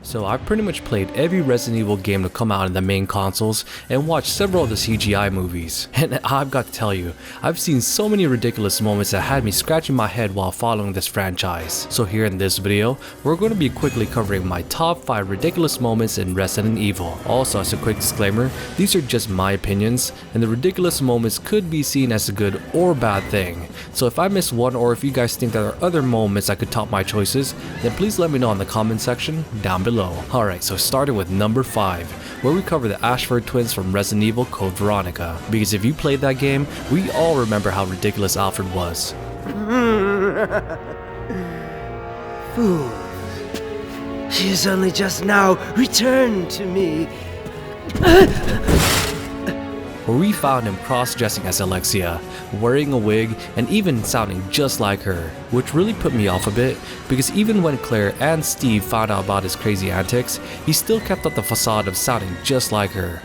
So I've pretty much played every Resident Evil game to come out in the main consoles and watched several of the CGI movies. And I've got to tell you, I've seen so many ridiculous moments that had me scratching my head while following this franchise. So here in this video, we're going to be quickly covering my top 5 ridiculous moments in Resident Evil. Also, as a quick disclaimer, these are just my opinions, and the ridiculous moments could be seen as a good or bad thing. So if I miss one, or if you guys think there are other moments that could top my choices, then please let me know in the comment section down below. Alright, so starting with number 5, where we cover the Ashford twins from Resident Evil Code Veronica. Because if you played that game, we all remember how ridiculous Alfred was. Fool. She has only just now returned to me. Where we found him cross-dressing as Alexia, wearing a wig, and even sounding just like her, which really put me off a bit, because even when Claire and Steve found out about his crazy antics, he still kept up the facade of sounding just like her.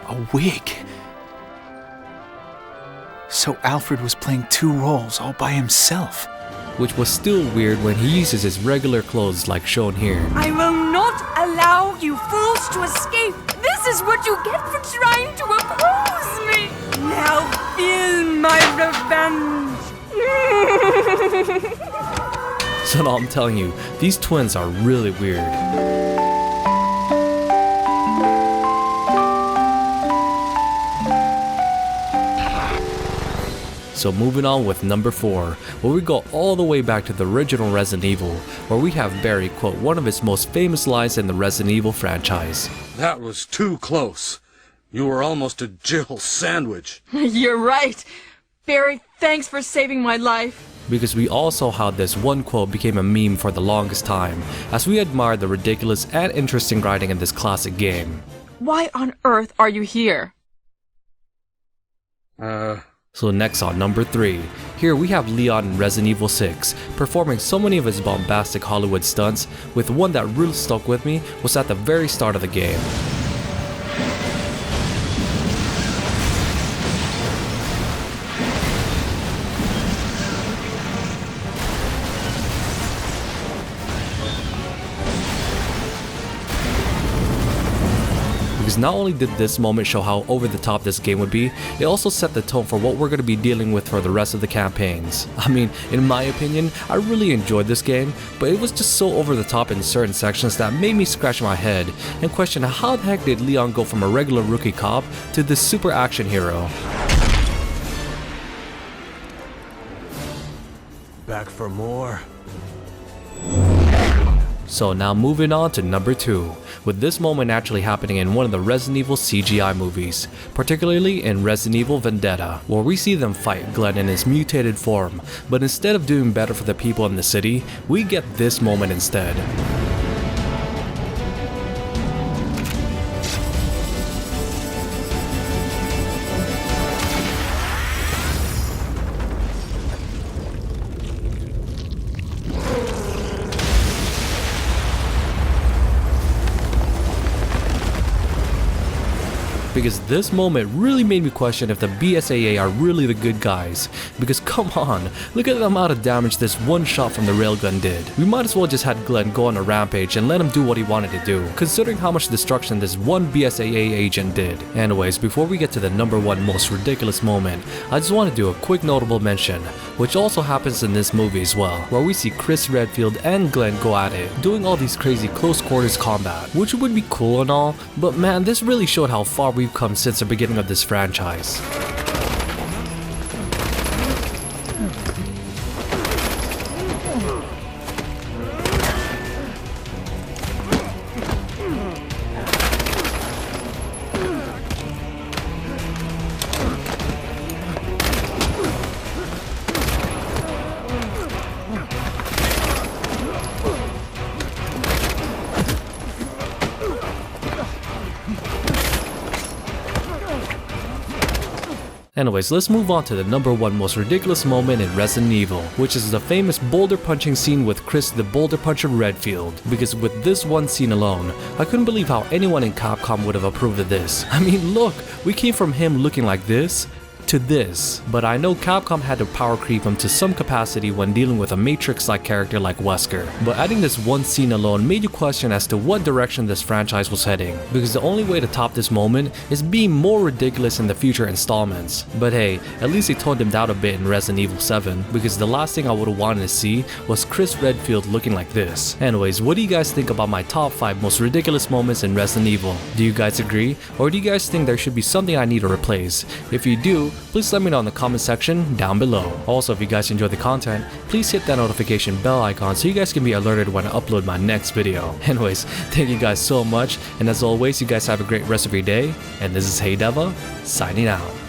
A wig? So Alfred was playing 2 roles all by himself. Which was still weird when he uses his regular clothes like shown here. I will not allow you fools to escape. This is what you get for trying to oppose me. Now feel my revenge. So now I'm telling you, these twins are really weird. So moving on with number 4, where we go all the way back to the original Resident Evil, where we have Barry quote one of his most famous lines in the Resident Evil franchise. That was too close. You were almost a Jill sandwich. You're right. Barry, thanks for saving my life. Because we all saw how this one quote became a meme for the longest time, as we admired the ridiculous and interesting writing in this classic game. Why on earth are you here? So next on number 3, here we have Leon in Resident Evil 6, performing so many of his bombastic Hollywood stunts, with one that really stuck with me was at the very start of the game. Because not only did this moment show how over the top this game would be, it also set the tone for what we're going to be dealing with for the rest of the campaigns. I mean, in my opinion, I really enjoyed this game, but it was just so over the top in certain sections that made me scratch my head and question how the heck did Leon go from a regular rookie cop to this super action hero. Back for more. So now moving on to number 2, with this moment actually happening in one of the Resident Evil CGI movies, particularly in Resident Evil Vendetta, where we see them fight Glenn in his mutated form, but instead of doing better for the people in the city, we get this moment instead. Because this moment really made me question if the BSAA are really the good guys. Because come on, look at the amount of damage this one shot from the railgun did. We might as well just had Glenn go on a rampage and let him do what he wanted to do, considering how much destruction this one BSAA agent did. Anyways, before we get to the number 1 most ridiculous moment, I just want to do a quick notable mention, which also happens in this movie as well, where we see Chris Redfield and Glenn go at it, doing all these crazy close quarters combat, which would be cool and all, but man, this really showed how far we've come since the beginning of this franchise. Anyways, let's move on to the number 1 most ridiculous moment in Resident Evil, which is the famous boulder punching scene with Chris the Boulder Puncher Redfield. Because with this one scene alone, I couldn't believe how anyone in Capcom would have approved of this. I mean, look, we came from him looking like this to this, but I know Capcom had to power creep him to some capacity when dealing with a Matrix-like character like Wesker. But adding this one scene alone made you question as to what direction this franchise was heading, because the only way to top this moment is being more ridiculous in the future installments. But hey, at least they toned him down a bit in Resident Evil 7, because the last thing I would have wanted to see was Chris Redfield looking like this. Anyways, what do you guys think about my top 5 most ridiculous moments in Resident Evil? Do you guys agree, or do you guys think there should be something I need to replace? If you do, please let me know in the comment section down below. Also, if you guys enjoy the content, please hit that notification bell icon so you guys can be alerted when I upload my next video. Anyways, thank you guys so much, and as always, you guys have a great rest of your day, and this is Hey Deva, signing out.